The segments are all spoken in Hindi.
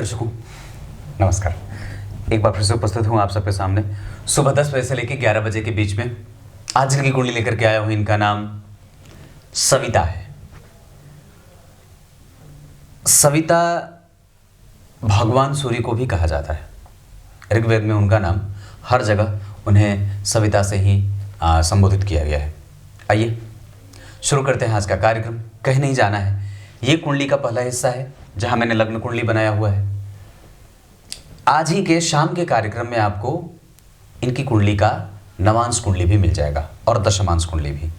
दर्शकों नमस्कार। एक बार फिर से उपस्थित हूँ आप सबके सामने सुबह 10 बजे से लेकर 11 बजे के बीच में। आज की कुंडली लेकर के आया हूँ। इनका नाम सविता है। सविता भगवान सूर्य को भी कहा जाता है। ऋग्वेद में उनका नाम हर जगह उन्हें सविता से ही संबोधित किया गया है। आइए शुरू करते हैं आज का कार्यक्रम। कहीं नहीं जाना है। ये कुंडली का पहला हिस्सा है जहां मैंने लग्न कुंडली बनाया हुआ है। आज ही के शाम के कार्यक्रम में आपको इनकी कुंडली का नवांश कुंडली भी मिल जाएगा और दशमांश कुंडली भी।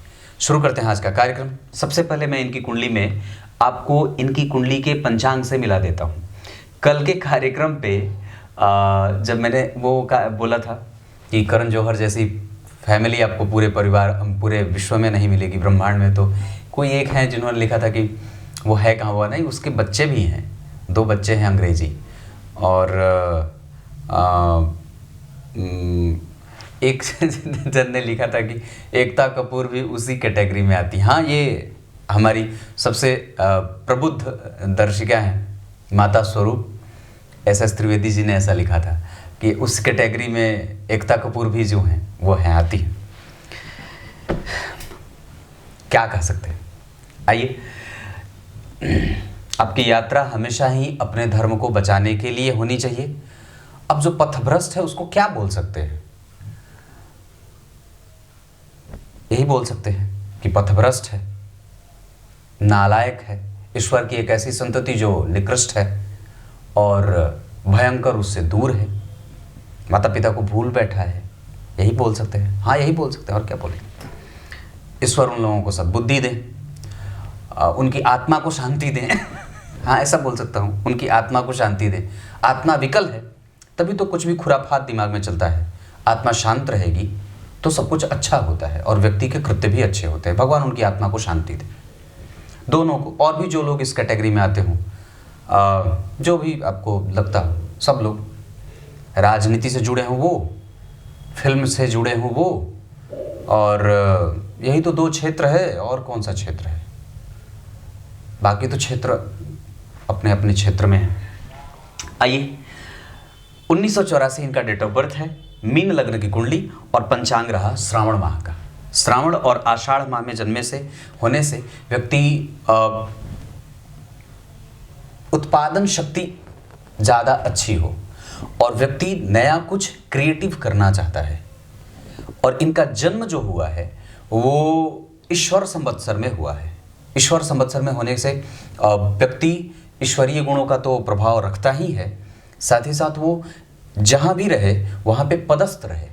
शुरू करते हैं आज का कार्यक्रम। सबसे पहले मैं इनकी कुंडली में आपको इनकी कुंडली के पंचांग से मिला देता हूँ। कल के कार्यक्रम पे जब मैंने वो बोला था कि करण जौहर जैसी फैमिली आपको पूरे परिवार पूरे विश्व में नहीं मिलेगी, ब्रह्मांड में, तो कोई एक है जिन्होंने लिखा था कि वो है कहाँ हुआ। नहीं, उसके बच्चे भी हैं, 2 बच्चे हैं अंग्रेजी। और एक जन ने लिखा था कि एकता कपूर भी उसी कैटेगरी में आती। हाँ, ये हमारी सबसे प्रबुद्ध दर्शिका हैं, माता स्वरूप SS त्रिवेदी जी ने ऐसा लिखा था कि उस कैटेगरी में एकता कपूर भी जो हैं वो हैं, आती हैं। क्या कह सकते हैं। आइए, आपकी यात्रा हमेशा ही अपने धर्म को बचाने के लिए होनी चाहिए। अब जो पथभ्रष्ट है उसको क्या बोल सकते हैं? यही बोल सकते हैं कि पथभ्रष्ट है, नालायक है, ईश्वर की एक ऐसी संतति जो निकृष्ट है और भयंकर उससे दूर है, माता पिता को भूल बैठा है। यही बोल सकते हैं। हाँ, यही बोल सकते हैं, और क्या बोलेंगे। ईश्वर उन लोगों को सद्बुद्धि दें, उनकी आत्मा को शांति दें। हाँ, ऐसा बोल सकता हूँ, उनकी आत्मा को शांति दें। आत्मा विकल है तभी तो कुछ भी खुराफात दिमाग में चलता है। आत्मा शांत रहेगी तो सब कुछ अच्छा होता है और व्यक्ति के कृत्य भी अच्छे होते हैं। भगवान उनकी आत्मा को शांति दे, दोनों को। और भी जो लोग इस कैटेगरी में आते हों, जो भी आपको लगता हो, सब लोग राजनीति से जुड़े हों वो, फिल्म से जुड़े हों वो, और यही तो 2 क्षेत्र है, और कौन सा क्षेत्र है। बाकी तो क्षेत्र अपने अपने क्षेत्र में है। आइए, 1984 इनका डेट ऑफ बर्थ है, मीन लग्न की कुंडली, और पंचांग रहा श्रावण माह का। श्रावण और आषाढ़ माह में जन्मे से होने से व्यक्ति उत्पादन शक्ति ज़्यादा अच्छी हो और व्यक्ति नया कुछ क्रिएटिव करना चाहता है। और इनका जन्म जो हुआ है वो ईश्वर संवत्सर में हुआ है। ईश्वर संवत्सर में होने से व्यक्ति ईश्वरीय गुणों का तो प्रभाव रखता ही है, साथ ही साथ वो जहाँ भी रहे वहाँ पे पदस्थ रहे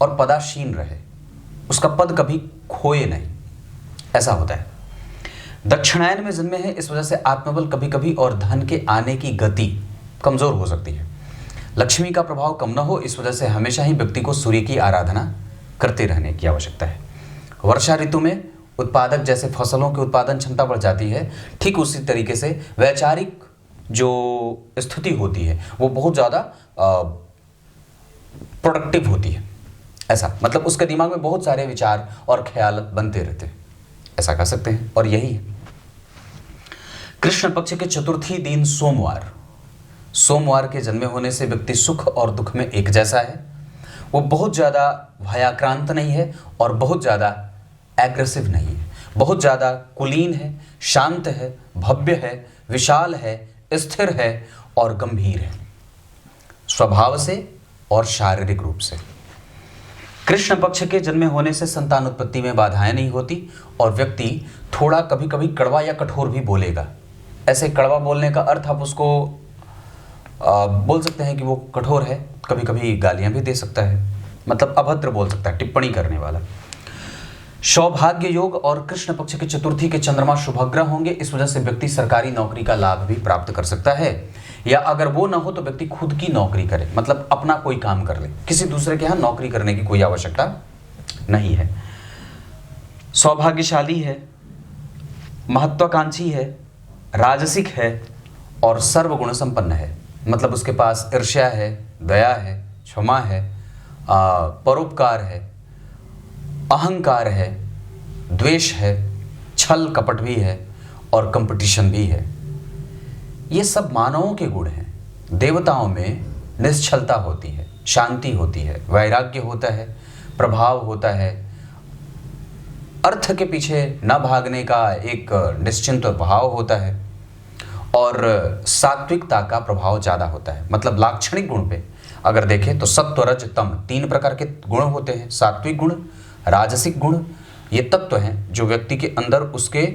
और पदासीन रहे, उसका पद कभी खोए नहीं, ऐसा होता है। दक्षिणायन में जन्मे हैं, इस वजह से आत्मबल कभी कभी और धन के आने की गति कमज़ोर हो सकती है। लक्ष्मी का प्रभाव कम न हो, इस वजह से हमेशा ही व्यक्ति को सूर्य की आराधना करते रहने की आवश्यकता है। वर्षा ऋतु में उत्पादक जैसे फसलों की उत्पादन क्षमता बढ़ जाती है, ठीक उसी तरीके से वैचारिक जो स्थिति होती है वो बहुत ज़्यादा प्रोडक्टिव होती है। ऐसा मतलब उसके दिमाग में बहुत सारे विचार और ख्याल बनते रहते हैं, ऐसा कह सकते हैं। और यही है कृष्ण पक्ष के चतुर्थी दिन सोमवार के जन्मे होने से व्यक्ति सुख और दुख में एक जैसा है। वो बहुत ज़्यादा भयाक्रांत नहीं है और बहुत ज़्यादा एग्रेसिव नहीं है, बहुत ज़्यादा कुलीन है, शांत है, भव्य है, विशाल है, स्थिर है और गंभीर है, स्वभाव से और शारीरिक रूप से। कृष्ण पक्ष के जन्मे होने से संतान उत्पत्ति में बाधाएं नहीं होती और व्यक्ति थोड़ा कभी कभी कड़वा या कठोर भी बोलेगा। ऐसे कड़वा बोलने का अर्थ आप उसको बोल सकते हैं कि वो कठोर है, कभी कभी गालियां भी दे सकता है, मतलब अभद्र बोल सकता है, टिप्पणी करने वाला। सौभाग्य योग और कृष्ण पक्ष के चतुर्थी के चंद्रमा शुभग्रह होंगे, इस वजह से व्यक्ति सरकारी नौकरी का लाभ भी प्राप्त कर सकता है, या अगर वो ना हो तो व्यक्ति खुद की नौकरी करे, मतलब अपना कोई काम कर ले। किसी दूसरे के यहाँ नौकरी करने की कोई आवश्यकता नहीं है। सौभाग्यशाली है, महत्वाकांक्षी है, राजसिक है और सर्वगुण संपन्न है, मतलब उसके पास ईर्ष्या है, दया है, क्षमा है, परोपकार है, अहंकार है, द्वेष है, छल कपट भी है और कंपटीशन भी है। ये सब मानवों के गुण हैं, देवताओं में निश्चलता होती है, शांति होती है, वैराग्य होता है, प्रभाव होता है, अर्थ के पीछे न भागने का एक निश्चिंत भाव होता है, और सात्विकता का प्रभाव ज़्यादा होता है। मतलब लाक्षणिक गुण पे अगर देखें तो सत्व रज तम 3 प्रकार के गुण होते हैं। सात्विक गुण, राजसिक गुण, ये तत्व हैं जो व्यक्ति के अंदर उसके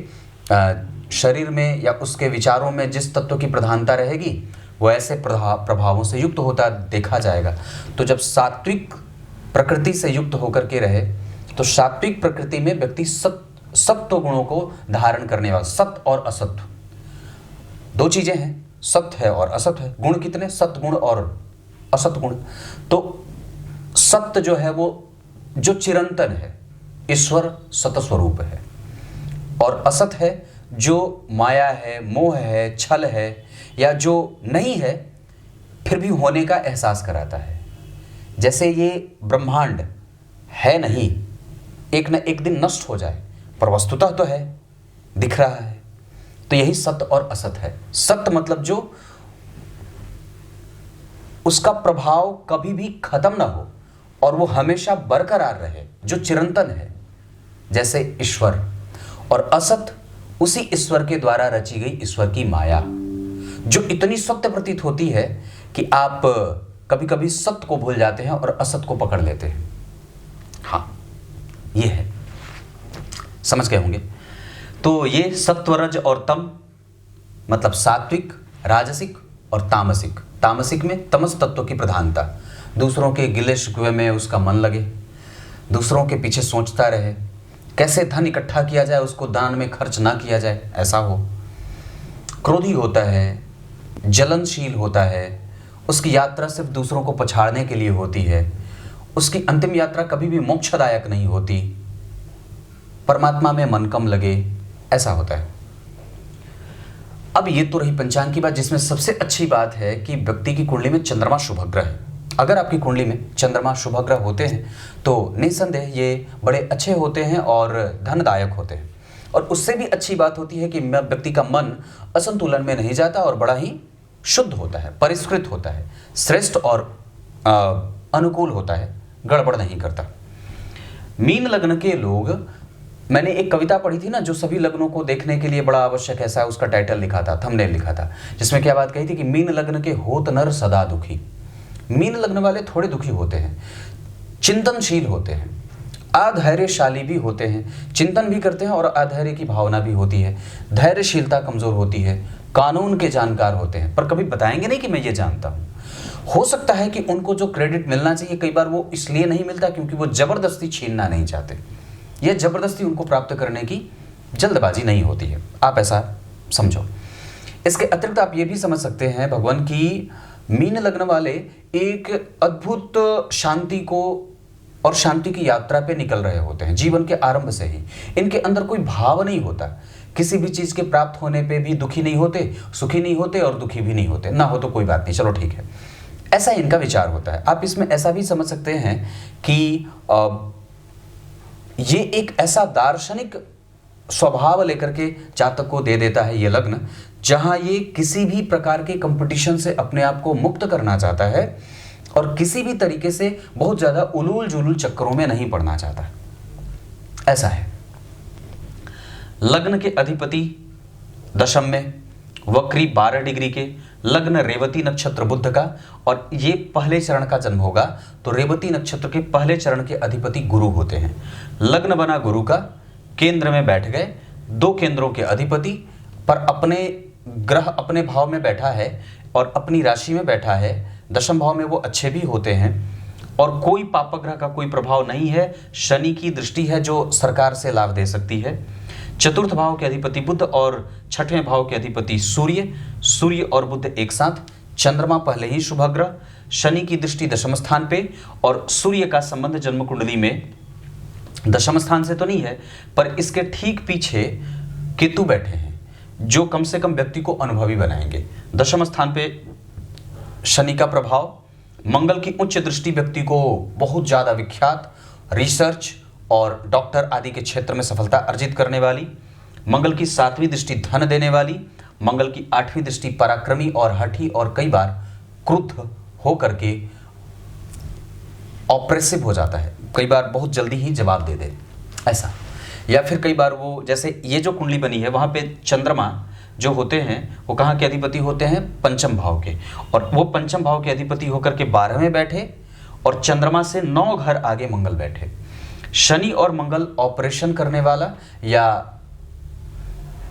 शरीर में या उसके विचारों में जिस तत्व की प्रधानता रहेगी वो ऐसे प्रभावों से युक्त होता देखा जाएगा। तो जब सात्विक प्रकृति से युक्त होकर के रहे तो सात्विक प्रकृति में व्यक्ति सत्व गुणों को धारण करने वाला, सत्य और असत्य 2 चीजें हैं, सत्य है और असत्य है। गुण कितने? सत्गुण और असत गुण। तो सत्य जो है वो जो चिरंतन है, ईश्वर सतस्वरूप है, और असत है जो माया है, मोह है, छल है, या जो नहीं है फिर भी होने का एहसास कराता है। जैसे ये ब्रह्मांड है नहीं, एक न एक दिन नष्ट हो जाए, पर वस्तुतः तो है, दिख रहा है। तो यही सत्य और असत है। सत्य मतलब जो उसका प्रभाव कभी भी खत्म ना हो और वो हमेशा बरकरार रहे, जो चिरंतन है, जैसे ईश्वर। और असत उसी ईश्वर के द्वारा रची गई ईश्वर की माया, जो इतनी सत्य प्रतीत होती है कि आप कभी कभी सत्य को भूल जाते हैं और असत को पकड़ लेते हैं। हाँ, ये है, समझ गए होंगे। तो ये सत्वरज और तम मतलब सात्विक, राजसिक और तामसिक। तामसिक में तमस तत्व की प्रधानता, दूसरों के गिले शिकवे में उसका मन लगे, दूसरों के पीछे सोचता रहे, कैसे धन इकट्ठा किया जाए, उसको दान में खर्च ना किया जाए, ऐसा हो। क्रोधी होता है, जलनशील होता है, उसकी यात्रा सिर्फ दूसरों को पछाड़ने के लिए होती है, उसकी अंतिम यात्रा कभी भी मोक्षदायक नहीं होती, परमात्मा में मन कम लगे, ऐसा होता है। अब ये तो रही पंचांग की बात, जिसमें सबसे अच्छी बात है कि व्यक्ति की कुंडली में चंद्रमा शुभग्रह है। अगर आपकी कुंडली में चंद्रमा शुभग्रह होते हैं तो निसंदेह ये बड़े अच्छे होते हैं और धनदायक होते हैं। और उससे भी अच्छी बात होती है कि व्यक्ति का मन असंतुलन में नहीं जाता और बड़ा ही शुद्ध होता है, परिष्कृत होता है, श्रेष्ठ और अनुकूल होता है, गड़बड़ नहीं करता। मीन लग्न के लोग, मैंने एक कविता पढ़ी थी ना, जो सभी लग्नों को देखने के लिए बड़ा आवश्यक है, ऐसा उसका टाइटल लिखा था, थंबनेल लिखा था, जिसमें क्या बात कही थी कि मीन लग्न के होत नर सदा दुखी। मीन लग्न वाले थोड़े दुखी होते हैं, चिंतनशील होते हैं, अधैर्यशाली भी होते हैं, चिंतन भी करते हैं और अधैर्य की भावना भी होती है, धैर्यशीलता कमजोर होती है, कानून के जानकार होते हैं, पर कभी बताएंगे नहीं कि मैं ये जानता हूं। हो सकता है कि उनको जो क्रेडिट मिलना चाहिए कई बार वो इसलिए नहीं मिलता क्योंकि वो जबरदस्ती छीनना नहीं चाहते, यह जबरदस्ती उनको प्राप्त करने की जल्दबाजी नहीं होती है, आप ऐसा समझो। इसके अतिरिक्त आप ये भी समझ सकते हैं भगवान की मीन लग्न वाले एक अद्भुत शांति को और शांति की यात्रा पे निकल रहे होते हैं जीवन के आरंभ से ही। इनके अंदर कोई भाव नहीं होता, किसी भी चीज के प्राप्त होने पे भी दुखी नहीं होते, सुखी नहीं होते और दुखी भी नहीं होते। ना हो तो कोई बात नहीं, चलो ठीक है, ऐसा इनका विचार होता है। आप इसमें ऐसा भी समझ सकते हैं कि ये एक ऐसा दार्शनिक स्वभाव लेकर के जातक को दे देता है ये लग्न, जहां ये किसी भी प्रकार के कंपटीशन से अपने आप को मुक्त करना चाहता है और किसी भी तरीके से बहुत ज्यादा उलूल जुलूल चक्करों में नहीं पड़ना चाहता, ऐसा है। लग्न के अधिपति दशम में वक्री 12 डिग्री के, लग्न रेवती नक्षत्र बुध का, और ये पहले चरण का जन्म होगा तो रेवती नक्षत्र के पहले चरण के अधिपति गुरु होते हैं। लग्न बना गुरु का, केंद्र में बैठ गए, 2 केंद्रों के अधिपति, पर अपने ग्रह अपने भाव में बैठा है और अपनी राशि में बैठा है, दशम भाव में वो अच्छे भी होते हैं और कोई पापग्रह का कोई प्रभाव नहीं है। शनि की दृष्टि है जो सरकार से लाभ दे सकती है। चतुर्थ भाव के अधिपति बुध और छठवें भाव के अधिपति सूर्य और बुध एक साथ। चंद्रमा पहले ही शुभग्रह, शनि की दृष्टि दशम स्थान पे और सूर्य का संबंध जन्म कुंडली में दशम स्थान से तो नहीं है, पर इसके ठीक पीछे केतु बैठे हैं जो कम से कम व्यक्ति को अनुभवी बनाएंगे। दशम स्थान पे शनि का प्रभाव, मंगल की उच्च दृष्टि व्यक्ति को बहुत ज्यादा विख्यात, रिसर्च और डॉक्टर आदि के क्षेत्र में सफलता अर्जित करने वाली। मंगल की 7वीं दृष्टि धन देने वाली। मंगल की 8वीं दृष्टि पराक्रमी और हठी और कई बार क्रुद्ध हो करके ऑप्रेसिव हो जाता है, कई बार बहुत जल्दी ही जवाब दे दे ऐसा। या फिर कई बार वो, जैसे ये जो कुंडली बनी है वहाँ पे चंद्रमा जो होते हैं वो कहाँ के अधिपति होते हैं, पंचम भाव के, और वो पंचम भाव के अधिपति होकर के 12 में बैठे और चंद्रमा से 9 घर आगे मंगल बैठे। शनि और मंगल ऑपरेशन करने वाला, या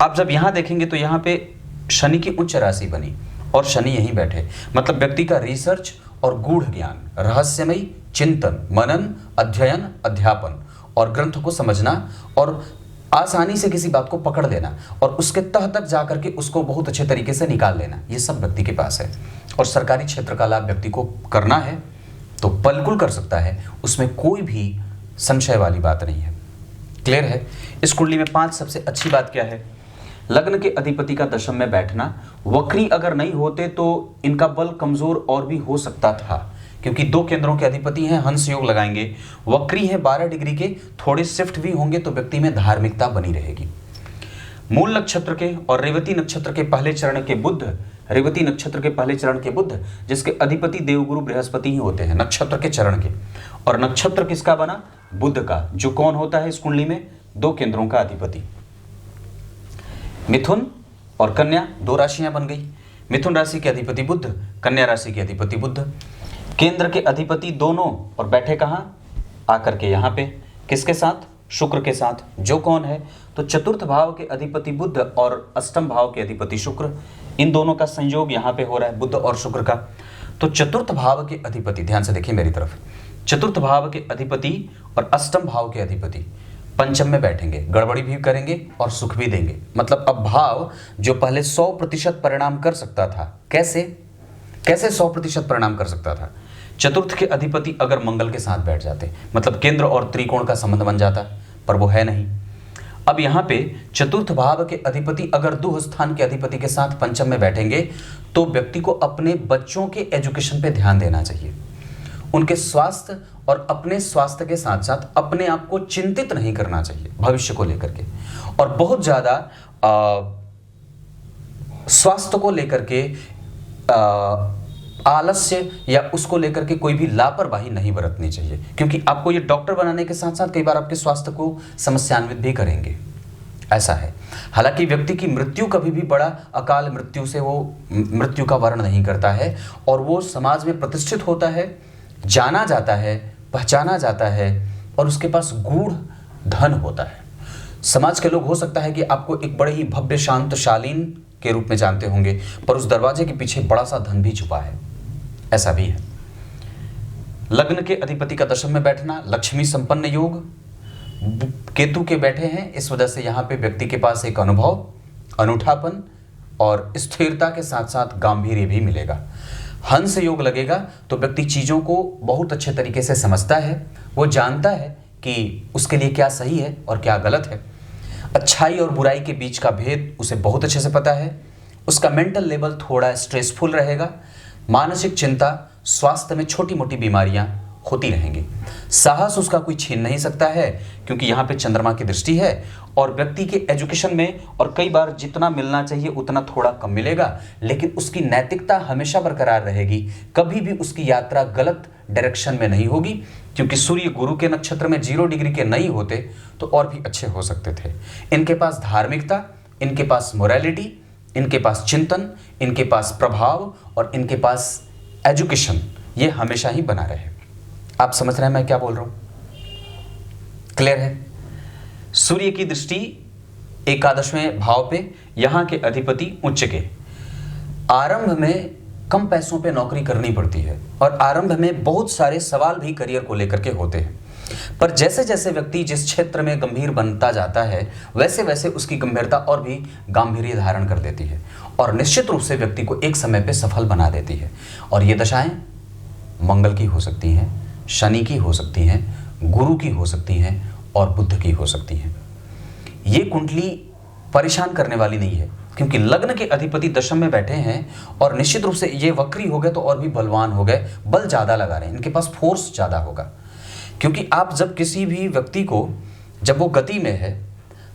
आप जब यहाँ देखेंगे तो यहाँ पे शनि की उच्च राशि बनी और शनि यहीं बैठे, मतलब व्यक्ति का रिसर्च और गूढ़ ज्ञान, रहस्यमयी चिंतन, मनन, अध्ययन, अध्यापन और ग्रंथ को समझना और आसानी से किसी बात को पकड़ लेना और उसके तह तक जाकर के उसको बहुत अच्छे तरीके से निकाल लेना, ये सब व्यक्ति के पास है। और सरकारी क्षेत्र का लाभ व्यक्ति को करना है तो बिल्कुल कर सकता है, उसमें कोई भी संशय वाली बात नहीं है। क्लियर है? इस कुंडली में 5 सबसे अच्छी बात क्या है? लग्न के अधिपति का दशम में बैठना, वक्री अगर नहीं होते तो इनका बल कमजोर और भी हो सकता था, क्योंकि 2 केंद्रों के अधिपति हैं, हंस योग लगाएंगे, वक्री हैं 12 डिग्री के, थोड़े शिफ्ट भी होंगे तो व्यक्ति में धार्मिकता बनी रहेगी। मूल नक्षत्र के और रेवती नक्षत्र के पहले चरण के बुध, रेवती नक्षत्र के पहले चरण के बुध जिसके अधिपति देवगुरु बृहस्पति ही होते हैं नक्षत्र के चरण के, और नक्षत्र किसका बना? बुध का, जो कौन होता है इस कुंडली में? 2 केंद्रों का अधिपति। मिथुन और कन्या 2 राशियां बन गई। मिथुन राशि के अधिपति बुध, कन्या राशि के अधिपति बुध, केंद्र के अधिपति दोनों, और बैठे कहां? आकर के यहां पे किसके साथ? शुक्र के साथ, जो कौन है? तो चतुर्थ भाव के अधिपति बुध और अष्टम भाव के अधिपति शुक्र, इन दोनों का संयोग यहां पे हो रहा है, बुध और शुक्र का। तो चतुर्थ भाव के अधिपति, ध्यान से देखिए मेरी तरफ, चतुर्थ भाव के अधिपति और अष्टम भाव के अधिपति पंचम में बैठेंगे, गड़बड़ी भी करेंगे और सुख भी देंगे। मतलब अब भाव जो पहले 100% परिणाम कर सकता था, कैसे 100% परिणाम कर सकता था? चतुर्थ के अधिपति अगर मंगल के साथ बैठ जाते, मतलब केंद्र और त्रिकोण का संबंध बन जाता, पर वो है नहीं। अब यहाँ पे चतुर्थ भाव के अधिपति अगर दुह स्थान के अधिपति के साथ पंचम में बैठेंगे तो व्यक्ति को अपने बच्चों के एजुकेशन पे ध्यान देना चाहिए, उनके स्वास्थ्य और अपने स्वास्थ्य के साथ साथ अपने आप को चिंतित नहीं करना चाहिए भविष्य को लेकर के, और बहुत ज्यादा स्वास्थ्य को लेकर के आलस्य या उसको लेकर के कोई भी लापरवाही नहीं बरतनी चाहिए, क्योंकि आपको ये डॉक्टर बनाने के साथ साथ कई बार आपके स्वास्थ्य को समस्यान्वित भी करेंगे, ऐसा है। हालांकि व्यक्ति की मृत्यु कभी भी बड़ा अकाल मृत्यु से वो मृत्यु का वर्ण नहीं करता है और वो समाज में प्रतिष्ठित होता है, जाना जाता है, पहचाना जाता है और उसके पास गूढ़ धन होता है। समाज के लोग हो सकता है कि आपको एक बड़े ही भव्य शांत शालीन के रूप में जानते होंगे, पर उस दरवाजे के पीछे बड़ा सा धन भी छुपा है, ऐसा भी है। लग्न के अधिपति का दशम में बैठना, लक्ष्मी संपन्न योग, केतु के बैठे हैं, इस वजह से यहाँ पे व्यक्ति के पास एक अनुभव, अनूठापन और स्थिरता के साथ साथ गांभीर्य भी मिलेगा। हंस योग लगेगा तो व्यक्ति चीज़ों को बहुत अच्छे तरीके से समझता है, वो जानता है कि उसके लिए क्या सही है और क्या गलत है, अच्छाई और बुराई के बीच का भेद उसे बहुत अच्छे से पता है, उसका मेंटल लेवल थोड़ा स्ट्रेसफुल रहेगा, मानसिक चिंता, स्वास्थ्य में छोटी मोटी बीमारियां होती रहेंगी। साहस उसका कोई छीन नहीं सकता है क्योंकि यहाँ पे चंद्रमा की दृष्टि है और व्यक्ति के एजुकेशन में और कई बार जितना मिलना चाहिए उतना थोड़ा कम मिलेगा, लेकिन उसकी नैतिकता हमेशा बरकरार रहेगी, कभी भी उसकी यात्रा गलत डायरेक्शन में नहीं होगी, क्योंकि सूर्य गुरु के नक्षत्र में 0 डिग्री के नहीं होते तो और भी अच्छे हो सकते थे। इनके पास धार्मिकता, इनके पास मोरालिटी, इनके पास चिंतन, इनके पास प्रभाव और इनके पास एजुकेशन, ये हमेशा ही बना रहे। आप समझ रहे हैं मैं क्या बोल रहा हूं? क्लियर है? सूर्य की दृष्टि एकादशवें भाव पे, यहां के अधिपति उच्च के। आरंभ में कम पैसों पे नौकरी करनी पड़ती है और आरंभ में बहुत सारे सवाल भी करियर को लेकर के होते हैं, पर जैसे जैसे व्यक्ति जिस क्षेत्र में गंभीर बनता जाता है वैसे वैसे उसकी गंभीरता और भी गांभीर्य धारण कर देती है और निश्चित रूप से व्यक्ति को एक समय पे सफल बना देती है। और ये दशाएं मंगल की हो सकती हैं, शनि की हो सकती हैं, गुरु की हो सकती हैं और बुध की हो सकती हैं। ये कुंडली परेशान करने वाली नहीं है क्योंकि लग्न के अधिपति दशम में बैठे हैं और निश्चित रूप से ये वक्री हो गए तो और भी बलवान हो गए, बल ज़्यादा लगा रहे हैं, इनके पास फोर्स ज़्यादा होगा। क्योंकि आप जब किसी भी व्यक्ति को, जब वो गति में है,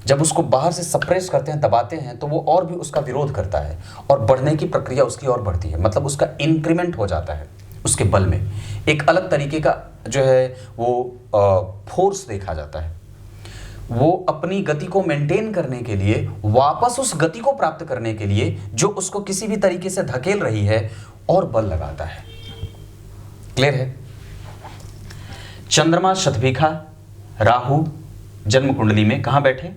जब उसको बाहर से सप्रेस करते हैं, दबाते हैं, तो वो और भी उसका विरोध करता है और बढ़ने की प्रक्रिया उसकी और बढ़ती है, मतलब उसका इंक्रीमेंट हो जाता है उसके बल में। एक अलग तरीके का जो है वो फोर्स देखा जाता है। वो अपनी गति को मेंटेन करने के लिए, वापस उस गति को प्राप्त करने के लिए जो उसको किसी भी तरीके से धकेल रही है, और बल लगाता है। क्लियर है? चंद्रमा शतभिखा राहु जन्म कुंडली में कहां बैठे?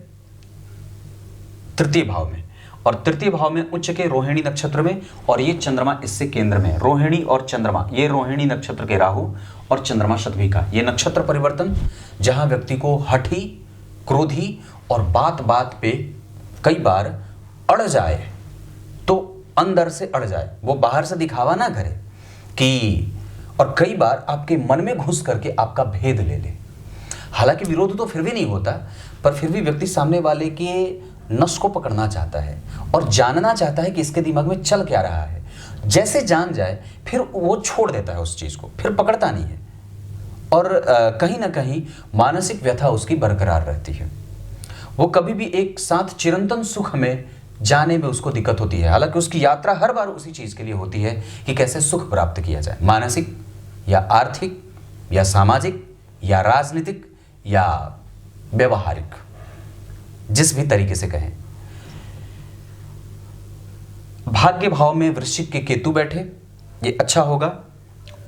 तृतीय भाव में, और तृतीय भाव में उच्च के रोहिणी नक्षत्र में, और ये चंद्रमा इससे केंद्र में। रोहिणी और चंद्रमा, ये रोहिणी नक्षत्र के राहु और चंद्रमा शतभिखा, ये नक्षत्र परिवर्तन जहां व्यक्ति को हठी, क्रोधी और बात बात पे कई बार अड़ जाए, तो अंदर से अड़ जाए, वो बाहर से दिखावा ना करे कि, और कई बार आपके मन में घुस करके आपका भेद ले ले। हालांकि विरोध तो फिर भी नहीं होता, पर फिर भी व्यक्ति सामने वाले के नस को पकड़ना चाहता है और जानना चाहता है कि इसके दिमाग में चल क्या रहा है। जैसे जान जाए फिर वो छोड़ देता है उस चीज को, फिर पकड़ता नहीं है, और कहीं ना कहीं मानसिक व्यथा उसकी बरकरार रहती है। वो कभी भी एक साथ चिरंतन सुख में जाने में उसको दिक्कत होती है। हालांकि उसकी यात्रा हर बार उसी चीज के लिए होती है कि कैसे सुख प्राप्त किया जाए, मानसिक या आर्थिक या सामाजिक या राजनीतिक या व्यवहारिक, जिस भी तरीके से कहें। भाग्य भाव में वृश्चिक के केतु बैठे, ये अच्छा होगा,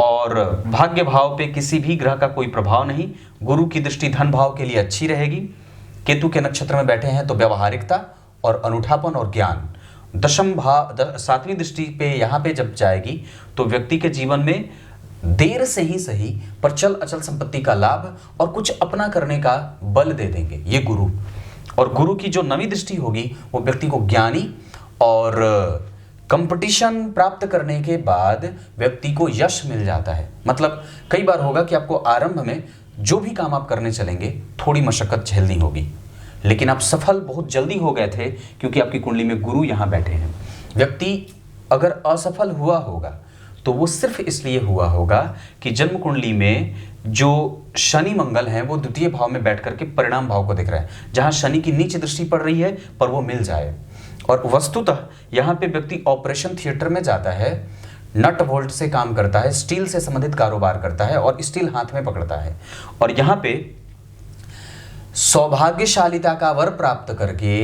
और भाग्य भाव पे किसी भी ग्रह का कोई प्रभाव नहीं। गुरु की दृष्टि धन भाव के लिए अच्छी रहेगी। केतु के नक्षत्र में बैठे हैं तो व्यवहारिकता और अनूठापन और ज्ञान। दशम भाव, सातवीं दृष्टि पे यहाँ पे जब जाएगी तो व्यक्ति के जीवन में देर से ही सही पर चल अचल संपत्ति का लाभ और कुछ अपना करने का बल दे देंगे ये गुरु। और गुरु की जो नवी दृष्टि होगी वो व्यक्ति को ज्ञानी और कंपटीशन प्राप्त करने के बाद व्यक्ति को यश मिल जाता है। मतलब कई बार होगा कि आपको आरंभ में जो भी काम आप करने चलेंगे थोड़ी मशक्कत झेलनी होगी, लेकिन आप सफल बहुत जल्दी हो गए थे क्योंकि आपकी कुंडली में गुरु यहाँ बैठे हैं। व्यक्ति अगर असफल हुआ होगा तो वो सिर्फ इसलिए हुआ होगा कि जन्म कुंडली में जो शनि मंगल हैं वो द्वितीय भाव में बैठ करके परिणाम भाव को दिख रहा है, जहां शनि की नीच दृष्टि पड़ रही है पर वो मिल जाए। और वस्तुतः यहाँ पे व्यक्ति ऑपरेशन थिएटर में जाता है, नट वोल्ट से काम करता है, स्टील से संबंधित कारोबार करता है और स्टील हाथ में पकड़ता है, और यहाँ पे सौभाग्यशालिता का वर प्राप्त करके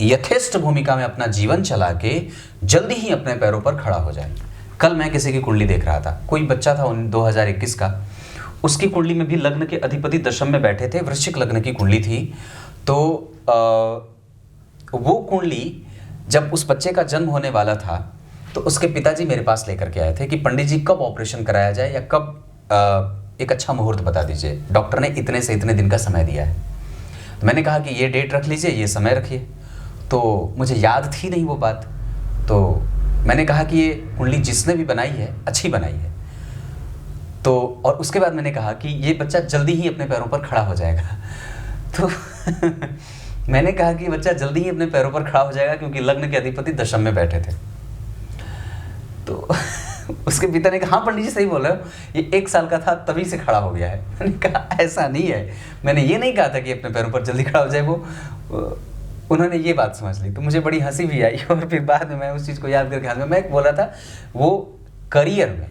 यथेष्ट भूमिका में अपना जीवन चला के जल्दी ही अपने पैरों पर खड़ा हो जाए। कल मैं किसी की कुंडली देख रहा था, कोई बच्चा था 2021 का, उसकी कुंडली में भी लग्न के अधिपति दशम में बैठे थे, वृश्चिक लग्न की कुंडली थी। तो वो कुंडली जब उस बच्चे का जन्म होने वाला था तो उसके पिताजी मेरे पास लेकर के आए थे कि पंडित जी कब ऑपरेशन कराया जाए या कब एक अच्छा मुहूर्त बता दीजिए, डॉक्टर ने इतने से इतने दिन का समय दिया है। तो मैंने कहा कि ये डेट रख लीजिए, ये समय रखिए। तो मुझे याद थी नहीं वो बात, तो मैंने कहा कि ये कुंडली जिसने भी बनाई है अच्छी बनाई है। तो और उसके बाद मैंने कहा कि ये बच्चा जल्दी ही अपने पैरों पर खड़ा हो जाएगा। तो मैंने कहा कि बच्चा जल्दी ही अपने पैरों पर खड़ा हो जाएगा क्योंकि लग्न के अधिपति दशम में बैठे थे। तो उसके पिता ने कहा हाँ पंडित जी सही बोल रहे हो, ये 1 साल का था तभी से खड़ा हो गया है। मैंने कहा ऐसा नहीं है, मैंने ये नहीं कहा था कि अपने पैरों पर जल्दी खड़ा हो जाए। वो उन्होंने ये बात समझ ली तो मुझे बड़ी हंसी भी आई, और फिर बाद में मैं उस चीज़ को याद करके हाथ में मैं बोल रहा था, वो करियर में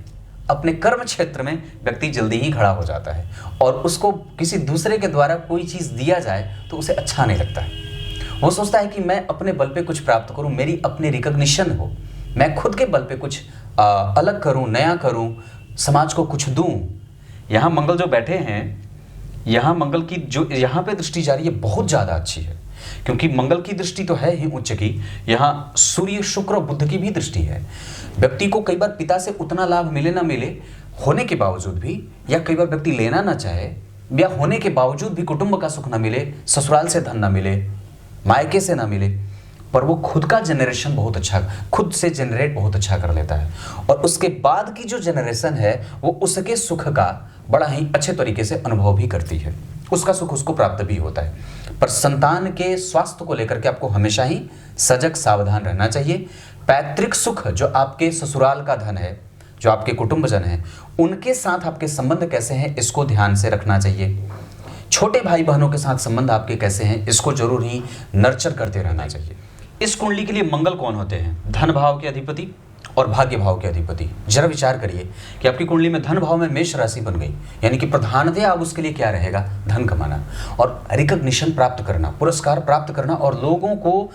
अपने कर्म क्षेत्र में व्यक्ति जल्दी ही खड़ा हो जाता है, और उसको किसी दूसरे के द्वारा कोई चीज़ दिया जाए तो उसे अच्छा नहीं लगता है। वो सोचता है कि मैं अपने बल पे कुछ प्राप्त करूं, मेरी अपनी रिकॉग्निशन हो, मैं खुद के बल पे कुछ अलग करूं, नया करूं, समाज को कुछ दूं। यहाँ मंगल जो बैठे हैं, यहाँ मंगल की जो यहाँ पे दृष्टि जा रही है बहुत ज़्यादा अच्छी है, क्योंकि मंगल की दृष्टि तो है ही उच्च की, यहाँ सूर्य शुक्र बुध की भी दृष्टि है। व्यक्ति को कई बार पिता से उतना लाभ मिले ना मिले होने के बावजूद भी, या कई बार व्यक्ति लेना ना चाहे या होने के बावजूद भी कुटुंब का सुख ना मिले, ससुराल से धन ना मिले, मायके से ना मिले, पर वो खुद का जनरेशन बहुत अच्छा, खुद से जनरेट बहुत अच्छा कर लेता है, और उसके बाद की जो जनरेशन है वो उसके सुख का बड़ा ही अच्छे तरीके से अनुभव भी करती है, उसका सुख उसको प्राप्त भी होता है। पर संतान के स्वास्थ्य को लेकर के आपको हमेशा ही सजग सावधान रहना चाहिए। पैतृक सुख, जो आपके ससुराल का धन है, जो आपके कुटुंबजन हैं, उनके साथ आपके संबंध कैसे हैं, इसको ध्यान से रखना चाहिए, छोटे भाई बहनों के साथ संबंध आपके कैसे हैं, इसको जरूर ही नर्चर करते रहना चाहिए। इस कुंडली के लिए मंगल कौन होते हैं? धन भाव के अधिपति और भाग्य भाव के अधिपति। जरा विचार करिए कि आपकी कुंडली में धन भाव में मेष राशि बन गई, यानी कि प्रधानतः अब उसके लिए क्या रहेगा? धन कमाना और रिकॉग्निशन प्राप्त करना, पुरस्कार प्राप्त करना, और लोगों को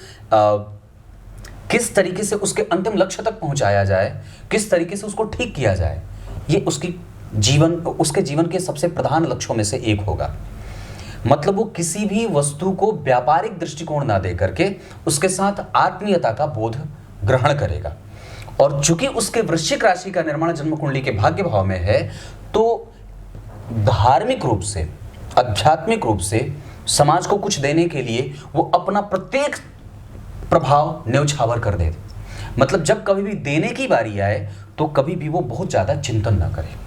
किस तरीके से उसके अंतिम लक्ष्य तक पहुंचाया जाए, किस तरीके से उसको ठीक किया जाए, ये उसके जीवन के सबसे प्रधान लक्ष्यों में से एक होगा। मतलब वो किसी भी वस्तु को व्यापारिक दृष्टिकोण ना दे करके उसके साथ आत्मीयता का बोध ग्रहण करेगा। और चूंकि उसके वृश्चिक राशि का निर्माण जन्म कुंडली के भाग्य भाव में है, तो धार्मिक रूप से, आध्यात्मिक रूप से समाज को कुछ देने के लिए वो अपना प्रत्येक प्रभाव न्यौछावर कर दे। मतलब जब कभी भी देने की बारी आए तो कभी भी वो बहुत ज्यादा चिंतन ना करे,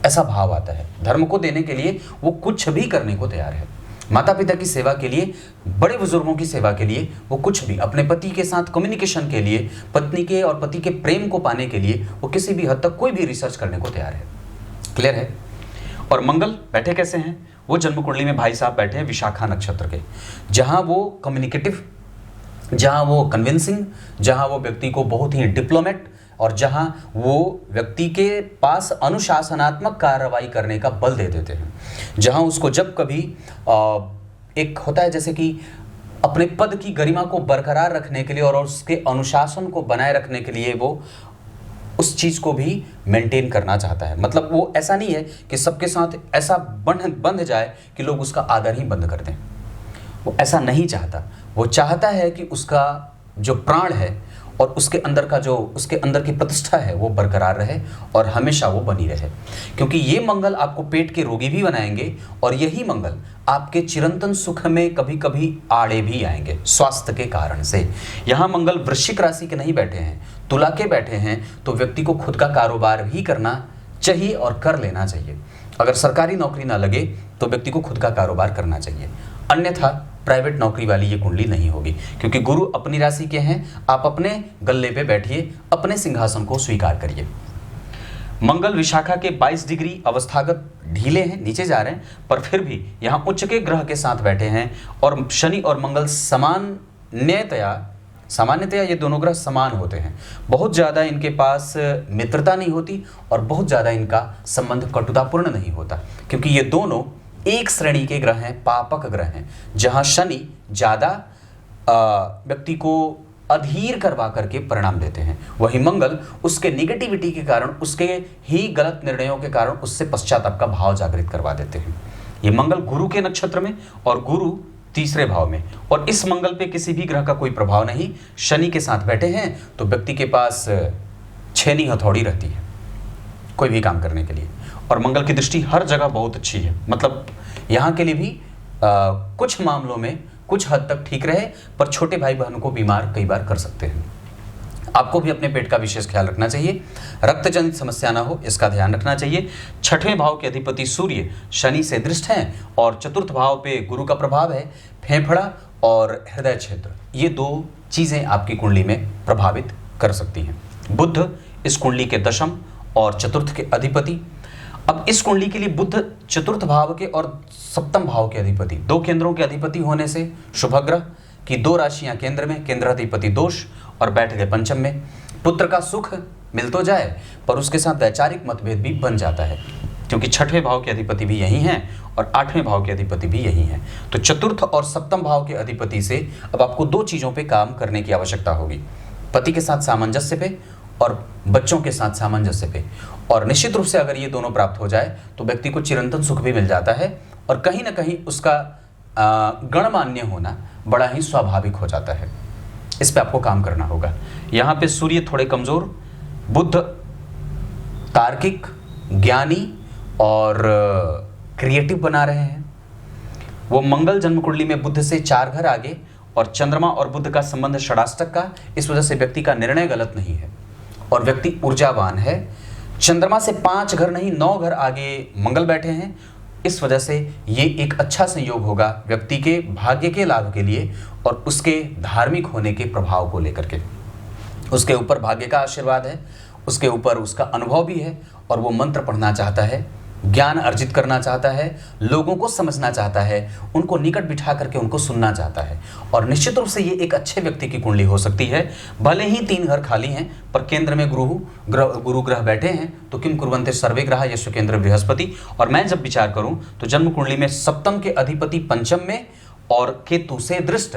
ऐसा भाव आता है। धर्म को देने के लिए वो कुछ भी करने को तैयार है। माता पिता की सेवा के लिए, बड़े बुजुर्गों की सेवा के लिए वो कुछ भी, अपने पति के साथ कम्युनिकेशन के लिए, पत्नी के और पति के प्रेम को पाने के लिए वो किसी भी हद तक कोई भी रिसर्च करने को तैयार है। क्लियर है? और मंगल बैठे कैसे हैं? वो जन्म कुंडली में भाई साहब बैठे हैं विशाखा नक्षत्र के, जहां वो कम्युनिकेटिव, जहां वो कन्विंसिंग, जहां वो व्यक्ति को बहुत ही डिप्लोमेट, और जहां वो व्यक्ति के पास अनुशासनात्मक कार्रवाई करने का बल दे देते हैं, जहां उसको जब कभी एक होता है जैसे कि अपने पद की गरिमा को बरकरार रखने के लिए और उसके अनुशासन को बनाए रखने के लिए वो उस चीज को भी मेंटेन करना चाहता है। मतलब वो ऐसा नहीं है कि सबके साथ ऐसा बंध जाए कि लोग उसका आदर ही बंद कर दें, वो ऐसा नहीं चाहता। वो चाहता है कि उसका जो प्राण है और उसके अंदर की प्रतिष्ठा है वो बरकरार रहे और हमेशा वो बनी रहे, क्योंकि ये मंगल आपको पेट के रोगी भी बनाएंगे और यही मंगल आपके चिरंतन सुख में कभी कभी आड़े भी आएंगे स्वास्थ्य के कारण से। यहाँ मंगल वृश्चिक राशि के नहीं बैठे हैं, तुला के बैठे हैं, तो व्यक्ति को खुद का कारोबार भी करना चाहिए और कर लेना चाहिए। अगर सरकारी नौकरी ना लगे तो व्यक्ति को खुद का कारोबार करना चाहिए, अन्यथा प्राइवेट नौकरी वाली ये कुंडली नहीं होगी, क्योंकि गुरु अपनी राशि के हैं। आप अपने गल्ले पे बैठिए, अपने सिंहासन को स्वीकार करिए। मंगल विशाखा के 22 डिग्री अवस्थागत ढीले हैं, नीचे जा रहे हैं, पर फिर भी यहाँ उच्च के ग्रह के साथ बैठे हैं। और शनि और मंगल सामान्यतया ये दोनों ग्रह समान होते हैं। बहुत ज़्यादा इनके पास मित्रता नहीं होती और बहुत ज़्यादा इनका संबंध कटुतापूर्ण नहीं होता, क्योंकि ये दोनों एक श्रेणी के ग्रह हैं, पापक ग्रह हैं, जहां शनि ज़्यादा व्यक्ति को अधीर करवा करके परिणाम देते हैं, वही मंगल उसके निगेटिविटी के कारण, उसके ही गलत निर्णयों के कारण उससे पश्चाताप का भाव जागृत करवा देते हैं। ये मंगल गुरु के नक्षत्र में और गुरु तीसरे भाव में, और इस मंगल पे किसी भी ग्रह का कोई प्रभाव नहीं। शनि के साथ बैठे हैं तो व्यक्ति के पास छेनी हथौड़ी रहती है कोई भी काम करने के लिए, और मंगल की दृष्टि हर जगह बहुत अच्छी है। मतलब यहाँ के लिए भी कुछ मामलों में कुछ हद तक ठीक रहे, पर छोटे भाई बहनों को बीमार कई बार कर सकते हैं। आपको भी अपने पेट का विशेष ख्याल रखना चाहिए, रक्त जनित समस्या ना हो इसका ध्यान रखना चाहिए। छठवें भाव के अधिपति सूर्य शनि से दृष्ट हैं और चतुर्थ भाव पे गुरु का प्रभाव है। फेफड़ा और हृदय क्षेत्र, ये दो चीज़ें आपकी कुंडली में प्रभावित कर सकती हैं। बुध इस कुंडली के दशम और चतुर्थ के अधिपति। अब इस कुंडली के लिए बुध चतुर्थ भाव के और सप्तम भाव के अधिपति, दो केंद्रों के अधिपति होने से शुभ ग्रह की दो राशियां केंद्र में, केंद्राधिपति दोष और बैठ गए पंचम में। पुत्र का सुख मिल तो जाए पर उसके साथ वैचारिक मतभेद भी बन जाता है, क्योंकि छठवें भाव के अधिपति भी यही हैं और आठवें भाव के अधिपति भी यही हैं। तो चतुर्थ और सप्तम भाव के अधिपति से अब आपको दो चीज़ों पे काम करने की आवश्यकता होगी, पति के साथ सामंजस्य पे और बच्चों के साथ सामंजस्य पे। और निश्चित रूप से अगर ये दोनों प्राप्त हो जाए तो व्यक्ति को चिरंतन सुख भी मिल जाता है और कहीं ना कहीं उसका गणमान्य होना बड़ा ही स्वाभाविक हो जाता है। इस पे आपको काम करना होगा। यहाँ पे सूर्य थोड़े कमजोर, बुध तार्किक, ज्ञानी और क्रिएटिव बना रहे हैं। वो मंगल जन्म कुंडली में बुध से 4 घर आगे और चंद्रमा और बुध का संबंध षडाष्टक का, इस वजह से व्यक्ति का निर्णय गलत नहीं है और व्यक्ति ऊर्जावान है। चंद्रमा से 5 घर नहीं 9 घर आगे मंगल बैठे हैं, इस वजह से ये एक अच्छा संयोग होगा व्यक्ति के भाग्य के लाभ के लिए और उसके धार्मिक होने के प्रभाव को लेकर के। उसके ऊपर भाग्य का आशीर्वाद है, उसके ऊपर उसका अनुभव भी है और वो मंत्र पढ़ना चाहता है ज्ञान अर्जित करना चाहता है, लोगों को समझना चाहता है, उनको निकट बिठा करके उनको सुनना चाहता है। और निश्चित रूप से ये एक अच्छे व्यक्ति की कुंडली हो सकती है। भले ही 3 घर खाली हैं, पर केंद्र में गुरु ग्रह बैठे हैं, तो किम कुर्वन्ते सर्वे ग्रह यस्य केंद्र बृहस्पति। और मैं जब विचार करूं तो जन्म कुंडली में सप्तम के अधिपति पंचम में और केतु से दृष्ट,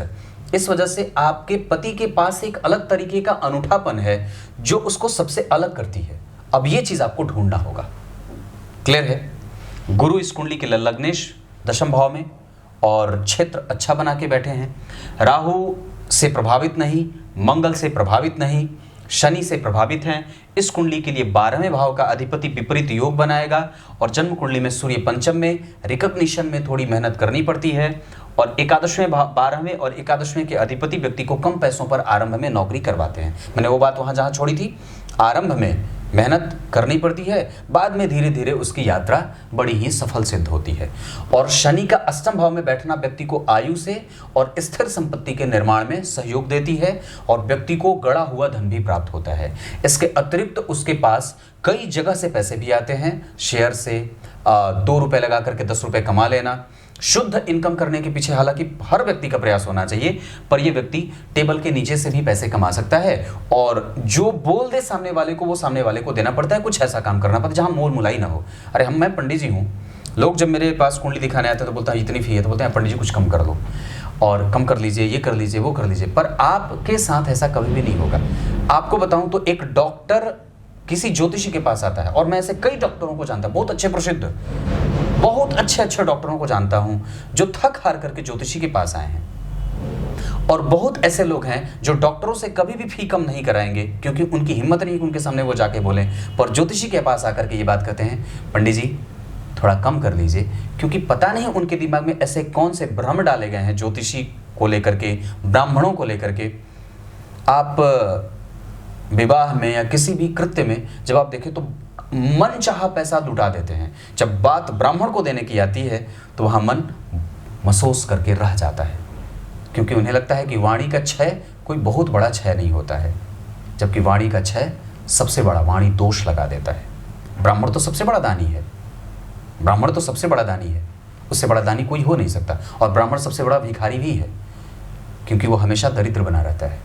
इस वजह से आपके पति के पास एक अलग तरीके का अनूठापन है जो उसको सबसे अलग करती है। अब ये चीज आपको ढूंढना होगा। क्लियर है? गुरु इस कुंडली के लग्नेश 10वें भाव में और क्षेत्र अच्छा बना के बैठे हैं। राहु से प्रभावित नहीं, मंगल से प्रभावित नहीं, शनि से प्रभावित हैं। इस कुंडली के लिए 12वें भाव का अधिपति विपरीत योग बनाएगा और जन्म कुंडली में सूर्य पंचम में, रिकॉग्निशन में थोड़ी मेहनत करनी पड़ती है। और 12वें और 11वें के अधिपति व्यक्ति को कम पैसों पर आरंभ में नौकरी करवाते हैं। मैंने वो बात वहां जहां छोड़ी थी, आरंभ में मेहनत करनी पड़ती है, बाद में धीरे धीरे उसकी यात्रा बड़ी ही सफल सिद्ध होती है। और शनि का 8वें भाव में बैठना व्यक्ति को आयु से और स्थिर संपत्ति के निर्माण में सहयोग देती है और व्यक्ति को गड़ा हुआ धन भी प्राप्त होता है। इसके अतिरिक्त उसके पास कई जगह से पैसे भी आते हैं। शेयर से 2 रुपए लगा करके 10 रुपए कमा लेना, शुद्ध इनकम करने के पीछे हालांकि हर व्यक्ति का प्रयास होना चाहिए, पर यह व्यक्ति टेबल के नीचे से भी पैसे कमा सकता है। और जो बोल दे सामने वाले को, वो सामने वाले को देना पड़ता है। कुछ ऐसा काम करना पड़ता है जहां मोल मुलाई ना हो। अरे मैं पंडित जी हूँ, लोग जब मेरे पास कुंडली दिखाने आते हैं तो बोलता है इतनी फी है, तो बोलते हैं पंडित जी कुछ कम कर दो और कम कर लीजिए, ये कर लीजिए, वो कर लीजिए। पर आपके साथ ऐसा कभी भी नहीं होगा। आपको बताऊं तो एक डॉक्टर किसी ज्योतिषी के पास आता है, और मैं ऐसे कई डॉक्टरों को जानता हूं, बहुत अच्छे प्रसिद्ध, बहुत अच्छे डॉक्टरों को जानता हूं जो थक हार करके ज्योतिषी के पास आए हैं। और बहुत ऐसे लोग हैं जो डॉक्टरों से कभी भी फी कम नहीं कराएंगे, क्योंकि उनकी हिम्मत नहीं कि उनके सामने वो जाके बोलें, पर ज्योतिषी के पास आकर के ये बात कहते हैं, पंडित जी थोड़ा कम कर लीजिए। क्योंकि पता नहीं उनके दिमाग में ऐसे कौन से भ्रम डाले गए हैं ज्योतिषी को लेकर के, ब्राह्मणों को लेकर के। आप विवाह में या किसी भी कृत्य में जब आप देखें तो मन चाहा पैसा लुटा देते हैं। जब बात ब्राह्मण को देने की आती है तो वहां मन महसूस करके रह जाता है, क्योंकि उन्हें लगता है कि वाणी का क्षय कोई बहुत बड़ा क्षय नहीं होता है, जबकि वाणी का क्षय सबसे बड़ा वाणी दोष लगा देता है। ब्राह्मण तो सबसे बड़ा दानी है, ब्राह्मण तो सबसे बड़ा दानी है, उससे बड़ा दानी कोई हो नहीं सकता। और ब्राह्मण सबसे बड़ा भिखारी भी है, क्योंकि वो हमेशा दरिद्र बना रहता है,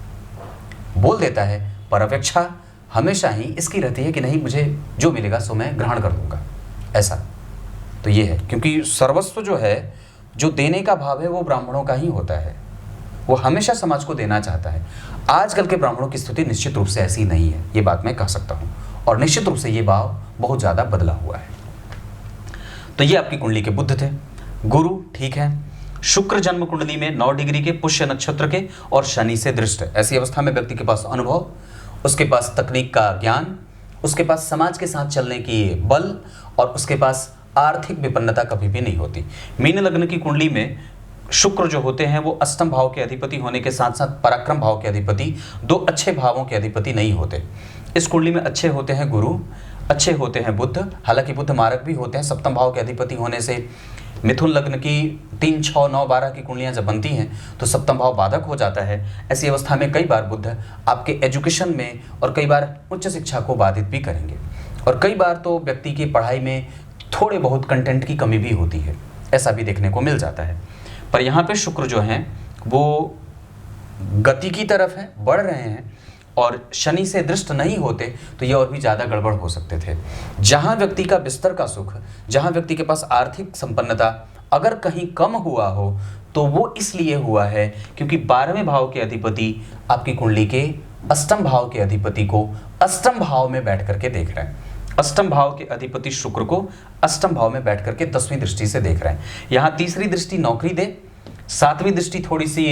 बोल देता है, पर अपेक्षा हमेशा ही इसकी रहती है कि नहीं, मुझे जो मिलेगा सो मैं ग्रहण कर लूँगा। ऐसा तो ये है, क्योंकि सर्वस्व जो है, जो देने का भाव है, वो ब्राह्मणों का ही होता है। वो हमेशा समाज को देना चाहता है। आजकल के ब्राह्मणों की स्थिति निश्चित रूप से ऐसी नहीं है, ये बात मैं कह सकता हूँ, और निश्चित रूप से ये भाव बहुत ज़्यादा बदला हुआ है। तो ये आपकी कुंडली के बुध थे। गुरु ठीक है, शुक्र जन्म कुंडली में 9 डिग्री के पुष्य नक्षत्र के और शनि से दृष्ट है। ऐसी अवस्था में व्यक्ति के पास अनुभव, उसके पास तकनीक का ज्ञान, उसके पास समाज के साथ चलने की बल, और उसके पास आर्थिक विपन्नता कभी भी नहीं होती। मीन लग्न की कुंडली में शुक्र जो होते हैं वो अष्टम भाव के अधिपति होने के साथ साथ पराक्रम भाव के अधिपति, 2 अच्छे भावों के अधिपति नहीं होते। इस कुंडली में अच्छे होते हैं गुरु, अच्छे होते हैं बुध, हालांकि बुध मारक भी होते हैं। सप्तम भाव के अधिपति होने से मिथुन लग्न की 3, 6, 9, 12 की कुंडलियां जब बनती हैं तो सप्तम भाव बाधक हो जाता है। ऐसी अवस्था में कई बार बुध आपके एजुकेशन में और कई बार उच्च शिक्षा को बाधित भी करेंगे, और कई बार तो व्यक्ति की पढ़ाई में थोड़े बहुत कंटेंट की कमी भी होती है, ऐसा भी देखने को मिल जाता है। पर यहाँ पे शुक्र जो हैं वो गति की तरफ है, बढ़ रहे हैं, और शनि से दृष्ट नहीं होते तो ये और भी ज़्यादा गड़बड़ हो सकते थे। जहाँ व्यक्ति का बिस्तर का सुख, जहाँ व्यक्ति के पास आर्थिक संपन्नता अगर कहीं कम हुआ हो तो वो इसलिए हुआ है क्योंकि 12वें भाव के अधिपति आपकी कुंडली के अष्टम भाव के अधिपति को अष्टम भाव में बैठ करके देख रहे हैं। अष्टम भाव के अधिपति शुक्र को अष्टम भाव में बैठ करके 10वीं दृष्टि से देख रहे हैं। यहाँ तीसरी दृष्टि नौकरी दे, 7वीं दृष्टि थोड़ी सी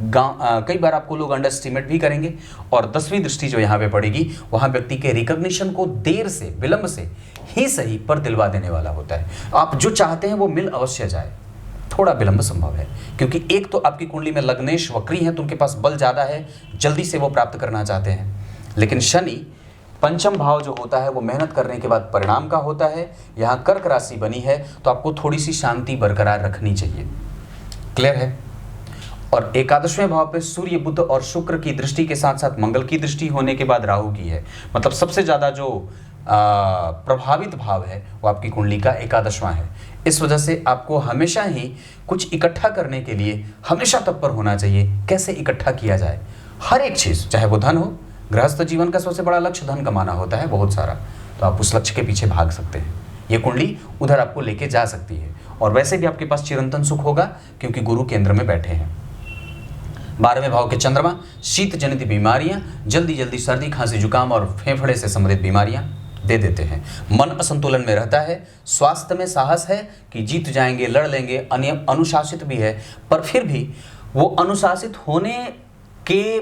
कई बार आपको लोग अंडर एस्टिमेट भी करेंगे, और 10वीं दृष्टि जो यहाँ पे पड़ेगी वहाँ व्यक्ति के रिकॉग्निशन को देर से, विलंब से ही सही पर दिलवा देने वाला होता है। आप जो चाहते हैं वो मिल अवश्य जाए, थोड़ा विलंब संभव है, क्योंकि एक तो आपकी कुंडली में लग्नेश वक्री हैं तो उनके पास बल ज़्यादा है, जल्दी से वो प्राप्त करना चाहते हैं। लेकिन शनि पंचम भाव जो होता है वो मेहनत करने के बाद परिणाम का होता है। यहाँ कर्क राशि बनी है तो आपको थोड़ी सी शांति बरकरार रखनी चाहिए। क्लियर है? और 11वें भाव पे सूर्य, बुध और शुक्र की दृष्टि के साथ साथ मंगल की दृष्टि होने के बाद राहु की है। मतलब सबसे ज़्यादा जो प्रभावित भाव है वो आपकी कुंडली का एकादशवां है। इस वजह से आपको हमेशा ही कुछ इकट्ठा करने के लिए हमेशा तत्पर होना चाहिए। कैसे इकट्ठा किया जाए? हर एक चीज़, चाहे वो धन हो, गृहस्थ जीवन का सबसे बड़ा लक्ष्य धन कमाना होता है बहुत सारा, तो आप उस लक्ष्य के पीछे भाग सकते हैं। ये कुंडली उधर आपको लेके जा सकती है। और वैसे भी आपके पास चिरंतन सुख होगा क्योंकि गुरु केंद्र में बैठे हैं। 12वें भाव के चंद्रमा शीत जनित बीमारियां, जल्दी जल्दी सर्दी खांसी जुकाम और फेफड़े से संबंधित बीमारियां दे देते हैं। मन असंतुलन में रहता है। स्वास्थ्य में साहस है कि जीत जाएंगे, लड़ लेंगे, अनुशासित भी है, पर फिर भी वो अनुशासित होने के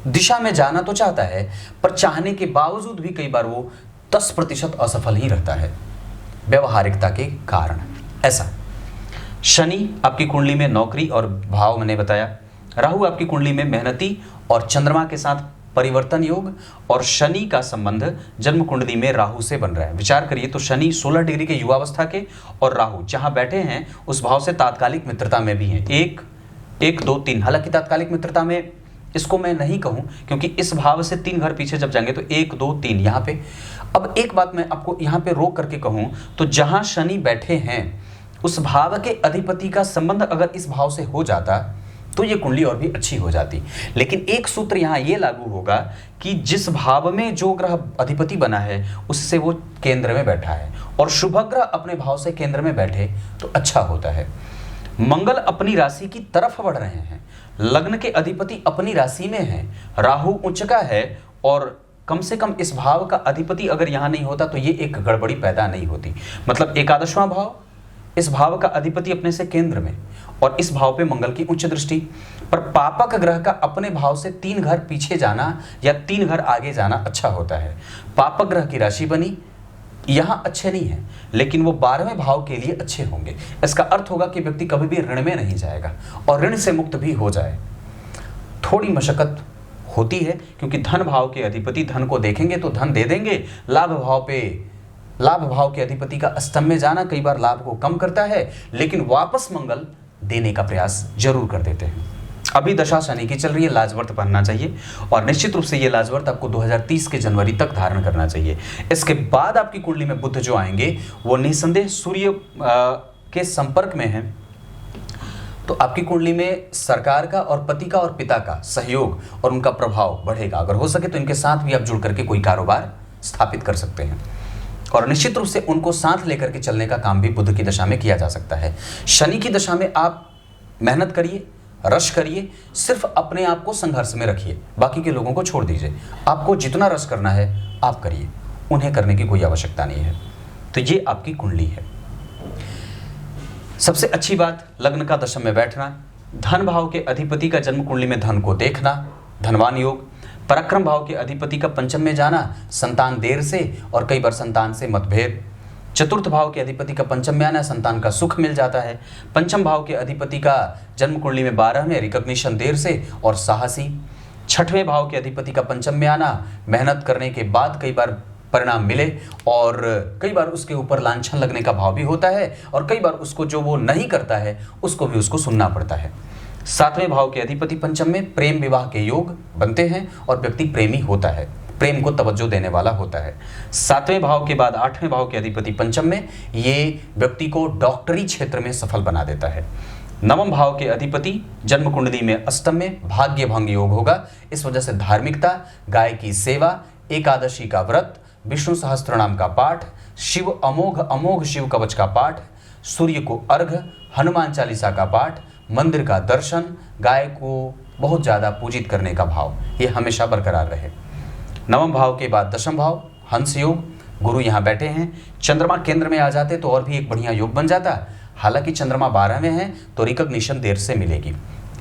दिशा में जाना तो चाहता है, पर चाहने के बावजूद भी कई बार वो 10% असफल ही रहता है व्यवहारिकता के कारण। ऐसा शनि आपकी कुंडली में नौकरी और भाव मैंने बताया। राहु आपकी कुंडली में मेहनती और चंद्रमा के साथ परिवर्तन योग, और शनि का संबंध जन्म कुंडली में राहु से बन रहा है। विचार करिए तो शनि 16 डिग्री के युवावस्था के और राहु जहां बैठे हैं उस भाव से तात्कालिक मित्रता में भी हैं। 1 2 3। हालांकि तात्कालिक मित्रता में इसको मैं नहीं कहूं क्योंकि इस भाव से 3 घर पीछे जब जाएंगे तो 1 2 3 यहां पे। अब एक बात मैं आपको यहां पे रोक करके कहूं तो जहां शनि बैठे हैं उस भाव के अधिपति का संबंध अगर इस भाव से हो जाता तो ये कुंडली और भी अच्छी हो जाती। लेकिन एक सूत्र यहाँ ये लागू होगा कि जिस भाव में जो ग्रह अधिपति बना है उससे वो केंद्र में बैठा है, और शुभ ग्रह अपने भाव से केंद्र में बैठे तो अच्छा होता है। मंगल अपनी राशि की तरफ बढ़ रहे हैं, लग्न के अधिपति अपनी राशि में है, राहु उच्च का है, और कम से कम इस भाव का अधिपति अगर यहाँ नहीं होता तो ये एक गड़बड़ी पैदा नहीं होती। मतलब एकादशवां भाव, इस भाव का अधिपति अपने से केंद्र में, और इस भाव पे मंगल की उच्च दृष्टि, पर पापक ग्रह का अपने भाव से 3 घर पीछे जाना या 3 घर आगे जाना अच्छा होता है। पापक ग्रह की राशि बनी, यहां अच्छे नहीं है लेकिन वो 12वें भाव के लिए अच्छे होंगे। इसका अर्थ होगा कि व्यक्ति कभी भी ऋण में नहीं जाएगा और ऋण से मुक्त भी हो जाए। थोड़ी मशक्कत होती है क्योंकि धन भाव के अधिपति धन को देखेंगे तो धन दे देंगे। लाभ भाव के अधिपति का अष्टम में जाना कई बार लाभ को कम करता है, लेकिन वापस मंगल देने का प्रयास जरूर कर देते हैं। अभी दशा शनि की चल रही है, लाजवर्त पहनना चाहिए और निश्चित रूप से ये लाजवर्त आपको 2030 के जनवरी तक धारण करना चाहिए। इसके बाद आपकी कुंडली में बुध जो आएंगे वो निसंदेह सूर्य के संपर्क में है, तो आपकी कुंडली में सरकार का और पति का और पिता का सहयोग और उनका प्रभाव बढ़ेगा। अगर हो सके तो इनके साथ भी आप जुड़ करके कोई कारोबार स्थापित कर सकते हैं, और निश्चित रूप से उनको साथ लेकर के चलने का काम भी बुध की दशा में किया जा सकता है। शनि की दशा में आप मेहनत करिए, रश करिए, सिर्फ अपने आप को संघर्ष में रखिए, बाकी के लोगों को छोड़ दीजिए। आपको जितना रश करना है आप करिए, उन्हें करने की कोई आवश्यकता नहीं है। तो ये आपकी कुंडली है। सबसे अच्छी बात, लग्न का दशम में बैठना, धन भाव के अधिपति का जन्म कुंडली में धन को देखना, धनवान योग, पराक्रम भाव के अधिपति का पंचम में जाना, संतान देर से और कई बार संतान से मतभेद, चतुर्थ भाव के अधिपति का पंचम में आना, संतान का सुख मिल जाता है, पंचम भाव के अधिपति का जन्म कुंडली में 12 में रिकॉग्निशन देर से और साहसी, छठवें भाव के अधिपति का पंचम में आना, मेहनत करने के बाद कई बार परिणाम मिले और कई बार उसके ऊपर लांछन लगने का भाव भी होता है, और कई बार उसको जो वो नहीं करता है उसको भी उसको सुनना पड़ता है। 7वें भाव के अधिपति पंचम में प्रेम विवाह के योग बनते हैं और व्यक्ति प्रेमी होता है, प्रेम को तवज्जो देने वाला होता है। 7वें भाव के बाद 8वें भाव के अधिपति पंचम में, ये व्यक्ति को डॉक्टरी क्षेत्र में सफल बना देता है। 9वें भाव के अधिपति जन्म कुंडली में अष्टम में भाग्य भंग योग होगा। इस वजह से धार्मिकता, गाय की सेवा, एकादशी का व्रत, विष्णु सहस्त्रनाम का पाठ, शिव अमोघ शिव कवच का पाठ, सूर्य को अर्घ्य, हनुमान चालीसा का पाठ, मंदिर का दर्शन, गाय को बहुत ज़्यादा पूजित करने का भाव, ये हमेशा बरकरार रहे। 9वें भाव के बाद 10वें भाव हंस योग, गुरु यहाँ बैठे हैं, चंद्रमा केंद्र में आ जाते तो और भी एक बढ़िया योग बन जाता। हालांकि चंद्रमा 12 में है तो रिकॉग्निशन देर से मिलेगी।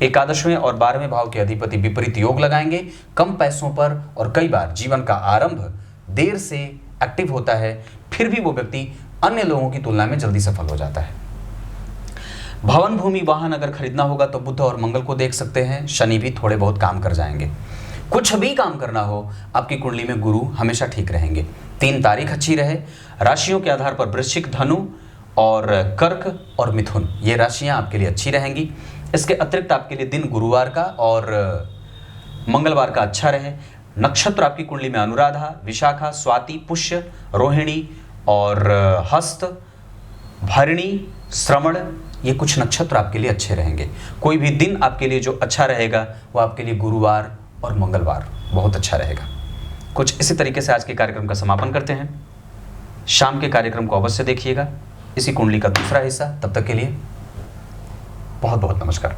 11वें और 12वें भाव के अधिपति विपरीत योग लगाएंगे, कम पैसों पर, और कई बार जीवन का आरंभ देर से एक्टिव होता है, फिर भी वो व्यक्ति अन्य लोगों की तुलना में जल्दी सफल हो जाता है। भवन भूमि वाहन अगर खरीदना होगा तो बुध और मंगल को देख सकते हैं, शनि भी थोड़े बहुत काम कर जाएंगे। कुछ भी काम करना हो आपकी कुंडली में गुरु हमेशा ठीक रहेंगे। 3 तारीख अच्छी रहे। राशियों के आधार पर वृश्चिक, धनु और कर्क और मिथुन, ये राशियां आपके लिए अच्छी रहेंगी। इसके अतिरिक्त आपके लिए दिन गुरुवार का और मंगलवार का अच्छा रहे। नक्षत्र आपकी कुंडली में अनुराधा, विशाखा, स्वाति, पुष्य, रोहिणी और हस्त, भरणी, श्रवण, ये कुछ नक्षत्र आपके लिए अच्छे रहेंगे। कोई भी दिन आपके लिए जो अच्छा रहेगा वो आपके लिए गुरुवार और मंगलवार बहुत अच्छा रहेगा। कुछ इसी तरीके से आज के कार्यक्रम का समापन करते हैं। शाम के कार्यक्रम को अवश्य देखिएगा, इसी कुंडली का दूसरा हिस्सा। तब तक के लिए बहुत बहुत नमस्कार।